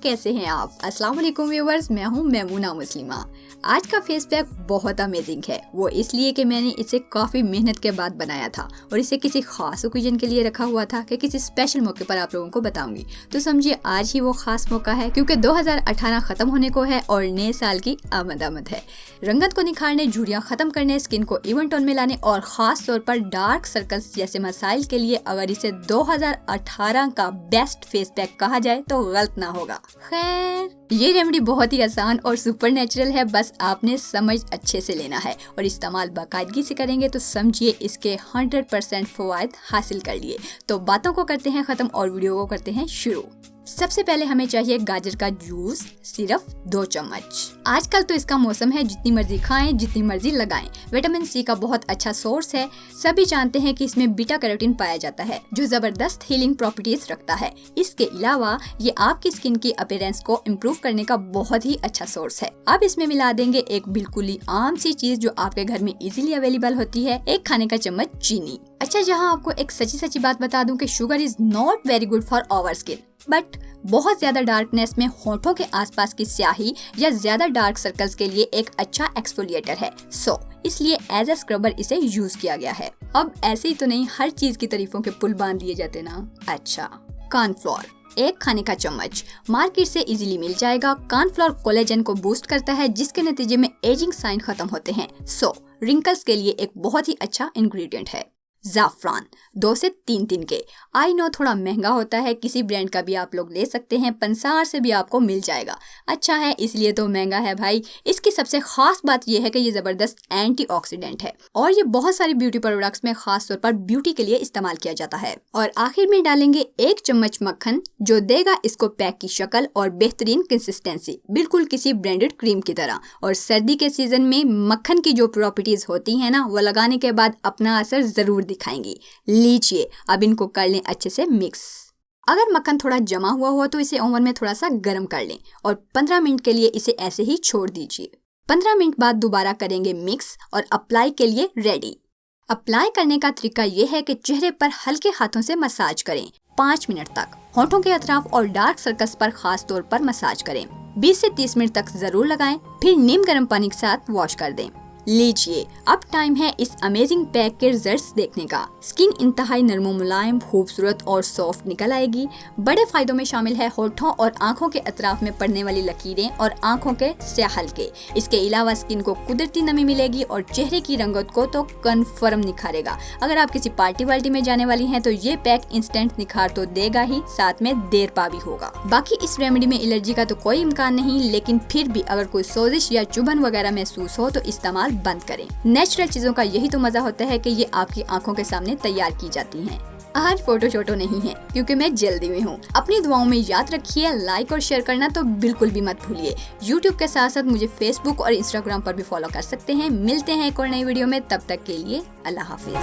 कैसे हैं आप? अस्सलाम वालेकुम व्यूअर्स, मैं हूं मेमूना मुस्लिमा। आज का फेस पैक बहुत अमेजिंग है, वो इसलिए कि मैंने इसे काफ़ी मेहनत के बाद बनाया था और इसे किसी खास ओकेजन के लिए रखा हुआ था कि किसी स्पेशल मौके पर आप लोगों को बताऊंगी। तो समझिए आज ही वो खास मौका है, क्योंकि 2018 खत्म होने को है और नए साल की आमद है। रंगत को निखारने, झुर्रियाँ खत्म करने, स्किन को इवन टोन में लाने और खास तौर पर डार्क सर्कल्स जैसे मसाइल के लिए अगर इसे 2018 का बेस्ट फेस पैक कहा जाए तो गलत ना होगा। खैर, ये रेमेडी बहुत ही आसान और सुपर नेचुरल है, बस आपने समझ अच्छे से लेना है और इस्तेमाल बाकायदगी से करेंगे तो समझिए इसके 100% फवायद हासिल कर लिए। तो बातों को करते हैं खत्म और वीडियो को करते हैं शुरू। सबसे पहले हमें चाहिए गाजर का जूस, सिर्फ 2 चम्मच। आजकल तो इसका मौसम है, जितनी मर्जी खाएं, जितनी मर्जी लगाएं। विटामिन सी का बहुत अच्छा सोर्स है। सभी जानते हैं कि इसमें बीटा कैरोटीन पाया जाता है जो जबरदस्त हीलिंग प्रॉपर्टीज रखता है। इसके अलावा ये आपकी स्किन की अपीयरेंस को इम्प्रूव करने का बहुत ही अच्छा सोर्स है। अब इसमें मिला देंगे एक बिल्कुल ही आम सी चीज जो आपके घर में इजीली अवेलेबल होती है, 1 खाने का चम्मच चीनी। अच्छा, जहाँ आपको एक सच्ची बात बता दूं कि sugar is not very good for our skin, but बहुत ज्यादा डार्कनेस में होठों के आसपास की स्याही या ज्यादा डार्क सर्कल्स के लिए एक अच्छा एक्सफोलिएटर है। इसलिए एज ए स्क्रबर इसे यूज किया गया है। अब ऐसे ही तो नहीं हर चीज की तारीफों के पुल बांध लिए जाते ना। अच्छा, कॉर्नफ्लोर 1 खाने का चम्मच मार्केट से इजीली मिल जाएगा। कॉर्नफ्लोर कोलेजन को बूस्ट करता है, जिसके नतीजे में एजिंग साइन खत्म होते हैं। रिंकल्स के लिए एक बहुत ही अच्छा इंग्रेडिएंट है। ज़ाफ़रान 2 से 3 के। आई नो थोड़ा महंगा होता है, किसी ब्रांड का भी आप लोग ले सकते हैं, पंसार से भी आपको मिल जाएगा। अच्छा है इसलिए तो महंगा है भाई। इसकी सबसे खास बात यह है कि ये जबरदस्त एंटीऑक्सीडेंट है और ये बहुत सारी ब्यूटी प्रोडक्ट्स में खास तौर पर ब्यूटी के लिए इस्तेमाल किया जाता है। और आखिर में डालेंगे 1 चम्मच मक्खन, जो देगा इसको पैक की शक्ल और बेहतरीन कंसिस्टेंसी, बिल्कुल किसी ब्रांडेड क्रीम की तरह। और सर्दी के सीजन में मक्खन की जो प्रॉपर्टीज होती है ना, वो लगाने के बाद अपना असर जरूर दिखाएंगी। लीजिए, अब इनको कर लें अच्छे से मिक्स। अगर मक्खन थोड़ा जमा हुआ तो इसे ओवन में थोड़ा सा गर्म कर लें और 15 मिनट के लिए इसे ऐसे ही छोड़ दीजिए। 15 मिनट बाद दोबारा करेंगे मिक्स और अप्लाई के लिए रेडी। अप्लाई करने का तरीका यह है कि चेहरे पर हल्के हाथों से मसाज करें 5 मिनट तक। होठों के अतराफ और डार्क सर्कल्स पर खास तौर पर मसाज करें। 20 से 30 मिनट तक जरूर लगाएं, फिर नीम गर्म पानी के साथ वॉश कर दें। लीजिए, अब टाइम है इस अमेजिंग पैक के रिजल्ट्स देखने का। स्किन इंतहाई नरम, मुलायम, खूबसूरत और सॉफ्ट निकल आएगी। बड़े फायदों में शामिल है होठों और आंखों के अतराफ में पड़ने वाली लकीरें और आंखों के स्याह हल्के। इसके अलावा स्किन को कुदरती नमी मिलेगी और चेहरे की रंगत को तो कन्फर्म निखारेगा। अगर आप किसी पार्टी वार्टी में जाने वाली हैं तो ये पैक इंस्टेंट निखार तो देगा ही, साथ में देर पा भी होगा। बाकी इस रेमेडी में एलर्जी का तो कोई इम्कान नहीं, लेकिन फिर भी अगर कोई सोजिश या चुभन वगैरह महसूस हो तो इस्तेमाल बंद करें। नेचुरल चीजों का यही तो मजा होता है कि ये आपकी आंखों के सामने तैयार की जाती हैं। आज फोटो नहीं है क्योंकि मैं जल्दी में हूँ। अपनी दुआओं में याद रखिए, लाइक और शेयर करना तो बिल्कुल भी मत भूलिए। YouTube के साथ साथ मुझे Facebook और Instagram पर भी फॉलो कर सकते हैं। मिलते हैं एक और नई वीडियो में, तब तक के लिए अल्लाह हाफिज।